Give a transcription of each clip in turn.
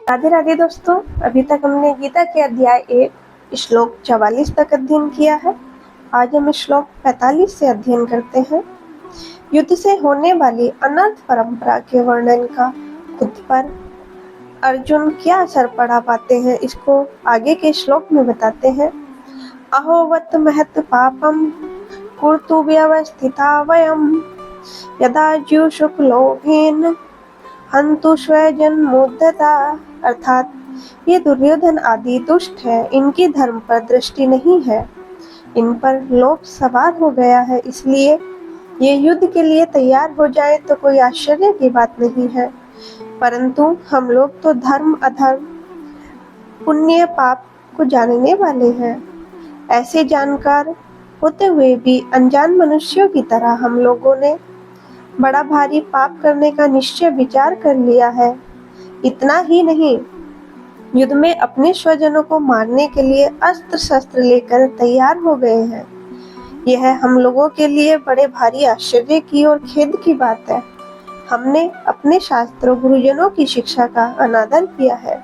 राधे राधे दोस्तों, अभी तक हमने गीता के अध्याय 1 श्लोक 44 तक अध्ययन किया है। आज हम श्लोक 45 से अध्ययन करते हैं। युद्ध से होने वाली अनर्थ परंपरा के वर्णन का खुद पर अर्जुन क्या असर पड़ा पाते हैं, इसको आगे के श्लोक में बताते हैं। अहोवत महत पापम कुर्तु व्यवस्थिता वयम यदा जुषुक्लोभेन हंतु स्वजन मुद्दता। अर्थात ये दुर्योधन आदि दुष्ट है, इनकी धर्म पर दृष्टि नहीं है, इन पर लोभ सवार हो गया है, इसलिए ये युद्ध के लिए तैयार हो जाए तो कोई आश्चर्य की बात नहीं है। परंतु हम लोग तो धर्म अधर्म पुण्य पाप को जानने वाले हैं। ऐसे जानकार होते हुए भी अनजान मनुष्यों की तरह हम लोगों ने बड़ा भारी पाप करने का निश्चय विचार कर लिया है। इतना ही नहीं, युद्ध में अपने स्वजनों को मारने के लिए अस्त्र शस्त्र लेकर तैयार हो गए हैं। यह हम लोगों के लिए बड़े भारी आश्चर्य की और खेद की बात है। हमने अपने शास्त्रों गुरुजनों की शिक्षा का अनादर किया है।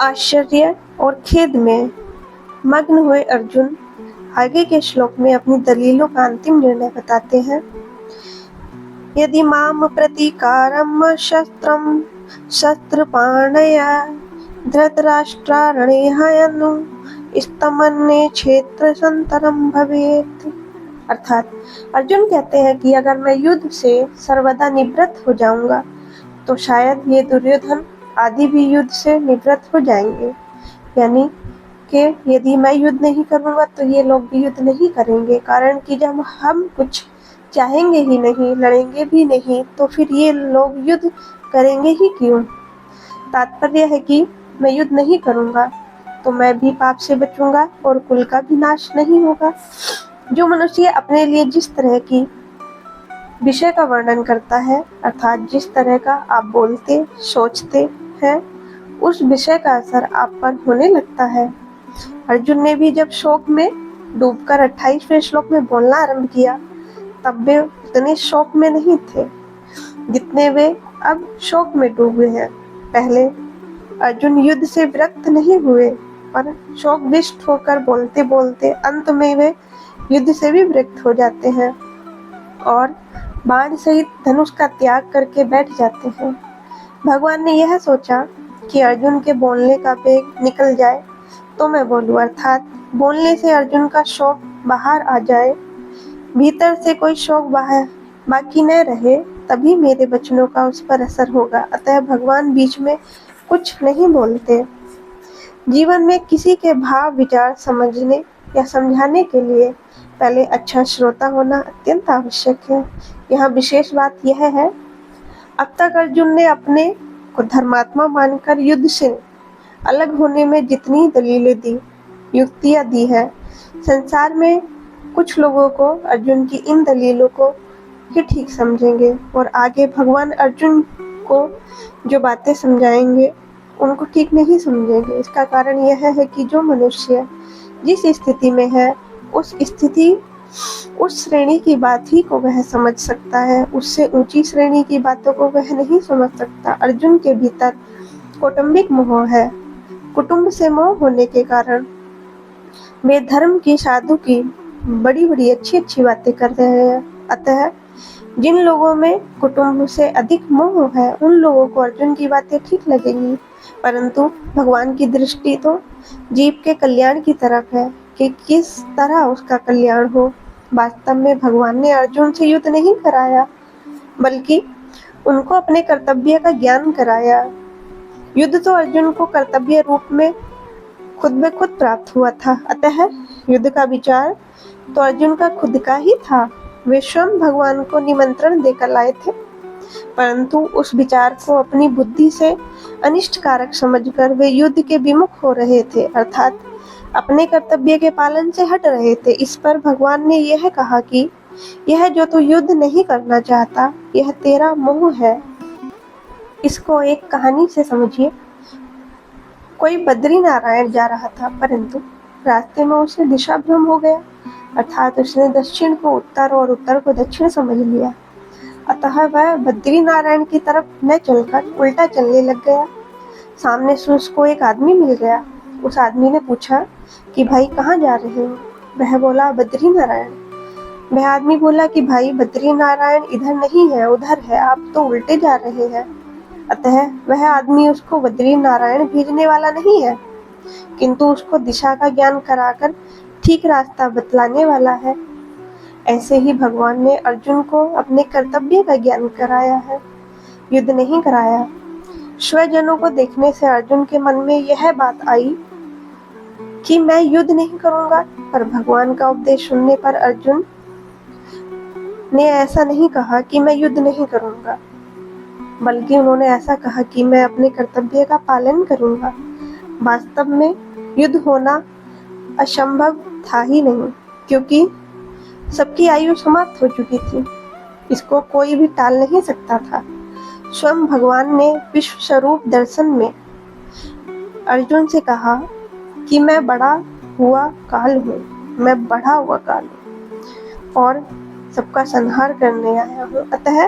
आश्चर्य और खेद में मग्न हुए अर्जुन आगे के श्लोक में अपनी दलीलों का अंतिम निर्णय बताते हैं। यदि माम प्रतीकारम शस्त्रम शस्त्रपाणया धृतराष्ट्रारणे हयनु स्तमन्ने क्षेत्र संतरम भवेत्। अर्थात अर्जुन कहते हैं कि अगर मैं युद्ध से सर्वदा निवृत्त हो जाऊंगा तो शायद ये दुर्योधन आदि भी युद्ध से निवृत्त हो जाएंगे। यानी कि यदि मैं युद्ध नहीं करूंगा तो ये लोग भी युद्ध नहीं करेंगे, कारण कि जब हम कुछ चाहेंगे ही नहीं, लड़ेंगे भी नहीं, तो फिर ये लोग युद्ध करेंगे ही क्यों। तात्पर्य है कि मैं युद्ध नहीं करूंगा तो मैं भी पाप से बचूंगा और कुल का भी नाश नहीं होगा। जो मनुष्य अपने लिए जिस तरह की विषय का वर्णन करता है, अर्थात जिस तरह का आप बोलते सोचते हैं, उस विषय का असर आप पर होने लगता है। अर्जुन ने भी जब शोक में डूबकर 28वें श्लोक में बोलना आरंभ किया तब वे उतने शोक में नहीं थे जितने वे अब शोक में डूबे हैं। पहले अर्जुन युद्ध से विरक्त नहीं हुए, पर शोक विष्ट होकर बोलते बोलते अंत में वे युद्ध से भी विरक्त हो जाते हैं और बाण सहित धनुष का त्याग करके बैठ जाते हैं। भगवान ने यह सोचा कि अर्जुन के बोलने का वेग निकल जाए तो मैं बोलूं, अर्थात बोलने से अर्जुन का शोक बाहर आ जाए, भीतर से कोई शोक बाहर बाकी न रहे, तभी मेरे वचनों का उस पर असर होगा। अतः भगवान बीच में कुछ नहीं बोलते। जीवन में किसी के भाव विचार समझने या समझाने के लिए पहले अच्छा श्रोता होना अत्यंत आवश्यक है। यहाँ विशेष बात यह है, अब तक अर्जुन ने अपने को धर्मात्मा मानकर युद्ध से अलग होने में जितनी दलीलें दी, युक्तियाँ दी है, संसार में कुछ लोगों को अर्जुन की इन दलीलों को ही ठीक समझेंगे और आगे भगवान अर्जुन को जो बातें समझाएंगे उनको ठीक नहीं समझेंगे। इसका कारण यह है कि जो मनुष्य जिस स्थिति में है उस श्रेणी की बात ही को वह समझ सकता है, उससे ऊंची श्रेणी की बातों को वह नहीं समझ सकता। अर्जुन के भीतर कौटुंबिक मोह है। कुटुंब से मोह होने के कारण वे धर्म की साधु की बड़ी बड़ी अच्छी बातें कर रहे हैं। अतः जिन लोगों में कुटुंब से अधिक मोह है उन लोगों को अर्जुन की बातें ठीक लगेंगी, परंतु भगवान की दृष्टि तो जीव के कल्याण की तरफ है कि किस तरह उसका कल्याण हो। वास्तव में भगवान ने अर्जुन से युद्ध नहीं कराया, बल्कि उनको अपने कर्तव्य का ज्ञान कराया। युद्ध तो अर्जुन को कर्तव्य रूप में खुद में खुद प्राप्त हुआ था, अतः युद्ध का विचार तो अर्जुन का खुद का ही था। वे स्वयं भगवान को निमंत्रण देकर लाए थे, परंतु उस विचार को अपनी बुद्धि से अनिष्टकारक समझकर वे युद्ध के विमुख हो रहे थे, अर्थात अपने कर्तव्य के पालन से हट रहे थे। इस पर भगवान ने यह कहा कि यह जो तू युद्ध नहीं करना चाहता, यह तेरा मोह है। इसको एक कहानी से समझिए। कोई बद्री नारायण जा रहा था, परंतु रास्ते में उसे दिशा भ्रम हो गया, अर्थात उसने दक्षिण को उत्तर और उत्तर को दक्षिण समझ लिया। अतः वह बद्री नारायण की तरफ न चलकर उल्टा चलने लग गया। सामने से उसको एक आदमी मिल गया। उस आदमी ने पूछा कि भाई कहाँ जा रहे हो? वह बोला बद्री नारायण। वह आदमी बोला कि भाई बद्री नारायण इधर नहीं है, उधर है, आप तो उल्टे जा रहे हैं। अतः वह आदमी उसको बद्री नारायण भेजने वाला नहीं है, किंतु उसको दिशा का ज्ञान कराकर ठीक रास्ता बतलाने वाला है। ऐसे ही भगवान ने अर्जुन को अपने कर्तव्य का ज्ञान कराया है, युद्ध नहीं कराया। स्वजनों को देखने से अर्जुन के मन में यह बात आई कि मैं युद्ध नहीं करूंगा, पर भगवान का उपदेश सुनने पर अर्जुन ने ऐसा नहीं कहा कि मैं युद्ध नहीं करूंगा, बल्कि उन्होंने ऐसा कहा कि मैं अपने कर्तव्य का पालन करूंगा। वास्तव में युद्ध होना असंभव था ही नहीं, क्योंकि सबकी आयु समाप्त हो चुकी थी। इसको कोई भी टाल नहीं सकता था। स्वयं भगवान ने विश्व स्वरूप दर्शन में अर्जुन से कहा कि मैं बड़ा हुआ काल हूँ, मैं बढ़ा हुआ काल हूँ और सबका संहार करने आया हूँ। अतः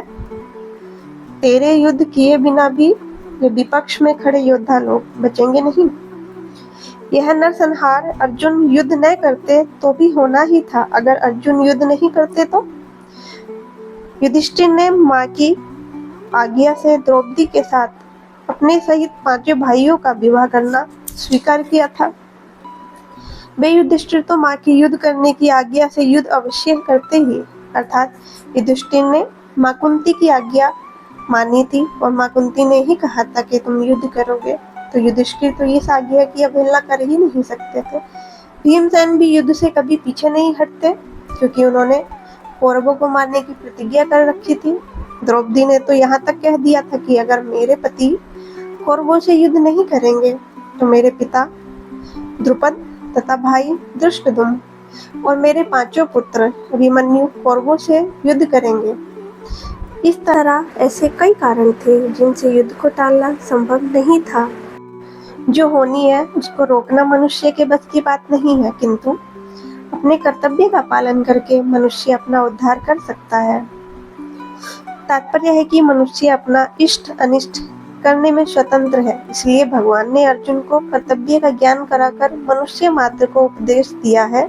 तेरे युद्ध किए बिना भी ये विपक्ष में खड़े योद्धा लोग बचेंगे नहीं। यह नरसंहार अर्जुन युद्ध न करते तो भी होना ही था। अगर अर्जुन युद्ध नहीं करते तो युधिष्ठिर ने माँ की आज्ञा से द्रौपदी के साथ अपने सहित 5 भाइयों का विवाह करना स्वीकार किया था। वे युधिष्ठिर तो माँ की युद्ध करने की आज्ञा से युद्ध अवश्य करते ही, अर्थात युधिष्ठिर ने माँ कुंती की आज्ञा मानी थी और माँ कुंती ने ही कहा था कि तुम युद्ध करोगे, तो युधिष्ठिर तो इस आज्ञा की अवहेलना कर ही नहीं सकते थे। भीमसेन भी युद्ध से कभी पीछे नहीं हटते, क्योंकि उन्होंने कौरवों को मारने की प्रतिज्ञा कर रखी थी। द्रौपदी ने तो यहाँ तक कह दिया था कि अगर मेरे पति कौरवों से युद्ध नहीं करेंगे तो मेरे पिता द्रुपद तथा भाई धृष्टद्युम्न और मेरे 5 पुत्र अभिमन्यु कौरवों से युद्ध करेंगे। इस तरह ऐसे कई कारण थे जिनसे युद्ध को टालना संभव नहीं था। जो होनी है उसको रोकना मनुष्य के बस की बात नहीं है, किंतु अपने कर्तव्य का पालन करके मनुष्य अपना उद्धार कर सकता है। तात्पर्य है कि मनुष्य अपना इष्ट अनिष्ट करने में स्वतंत्र है। इसलिए भगवान ने अर्जुन को कर्तव्य का ज्ञान कराकर मनुष्य मात्र को उपदेश दिया है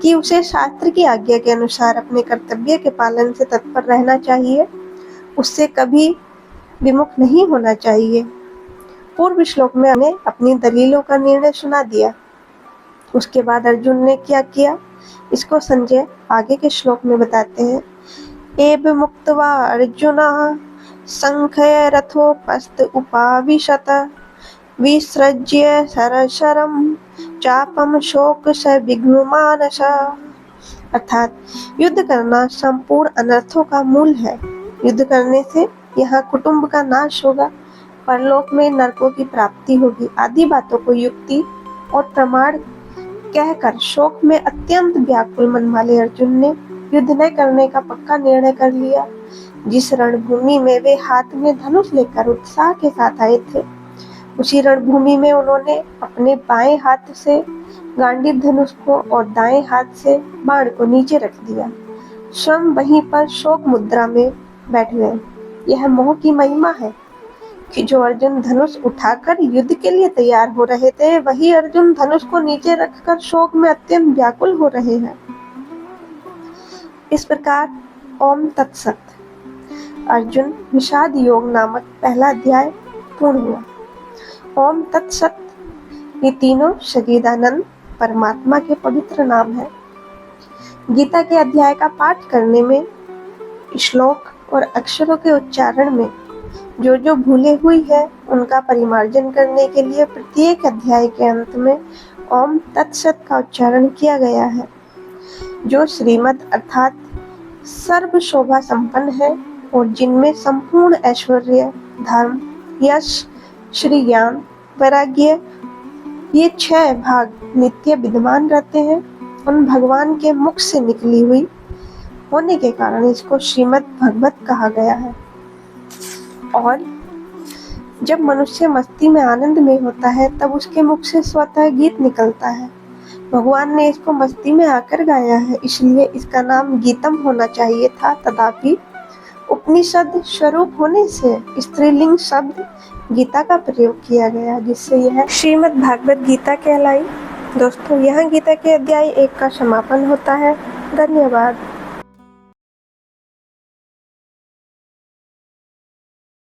कि उसे शास्त्र की आज्ञा के अनुसार अपने कर्तव्य के पालन से तत्पर रहना चाहिए, उससे कभी विमुख नहीं होना चाहिए। पूर्व श्लोक में हमने अपनी दलीलों का निर्णय सुना दिया। उसके बाद अर्जुन ने क्या किया, इसको संजय आगे के श्लोक में बताते हैं। एव मुक्त्वा अर्जुनः संख्य रथोपस्थ उपाविशत विसृज्य सरशरं चापम शोक स विघ्नुमानस। अर्थात युद्ध करना संपूर्ण अनर्थों का मूल है। युद्ध करने से यहाँ कुटुंब का नाश होगा, परलोक में नरकों की प्राप्ति होगी आदि बातों को युक्ति और प्रमाण कहकर शोक में अत्यंत व्याकुल मन वाले अर्जुन ने युद्ध न करने का पक्का निर्णय कर लिया। जिस रणभूमि में वे हाथ में धनुष लेकर उत्साह के साथ आए थे, उसी रणभूमि में उन्होंने अपने बाएं हाथ से गांडीव धनुष को और दाएं हाथ से बाण को नीचे रख दिया। स्वयं वहीं पर शोक मुद्रा में बैठ गए। यह मोह की महिमा है कि जो अर्जुन धनुष उठाकर युद्ध के लिए तैयार हो रहे थे, वही अर्जुन धनुष को नीचे रखकर शोक में अत्यंत व्याकुल हो रहे हैं। इस प्रकार ओम तत्सत अर्जुन विषाद योग नामक पहला अध्याय पूर्ण हुआ। ओम तत्सत ये तीनों सच्चिदानंद परमात्मा के पवित्र नाम है। गीता के अध्याय का पाठ करने में, श्लोक और अक्षरों के उच्चारण में जो भूले हुई है उनका परिमार्जन करने के लिए प्रत्येक अध्याय के अंत में ओम तत्सत का उच्चारण किया गया है, जो श्रीमद् अर्थात सर्व शोभा संपन्न है और जिनमें संपूर्ण ऐश्वर्य, धर्म, यश, श्री ज्ञान, वैराग्य ये 6 भाग नित्य विद्यमान रहते हैं। उन भगवान के मुख से निकली हुई होने के कारण इसको श्रीमद् भगवत कहा गया है। और जब मनुष्य मस्ती में आनंद में होता है तब उसके मुख से स्वतः गीत निकलता है। भगवान ने इसको मस्ती में आकर गाया है, इसलिए इसका नाम गीतम होना चाहिए था। तथापि उपनिषद स्वरूप होने से स्त्रीलिंग शब्द गीता का प्रयोग किया गया, जिससे यह श्रीमद् भागवत गीता कहलाई। दोस्तों, यहाँ गीता के अध्याय 1 का समापन होता है। धन्यवाद।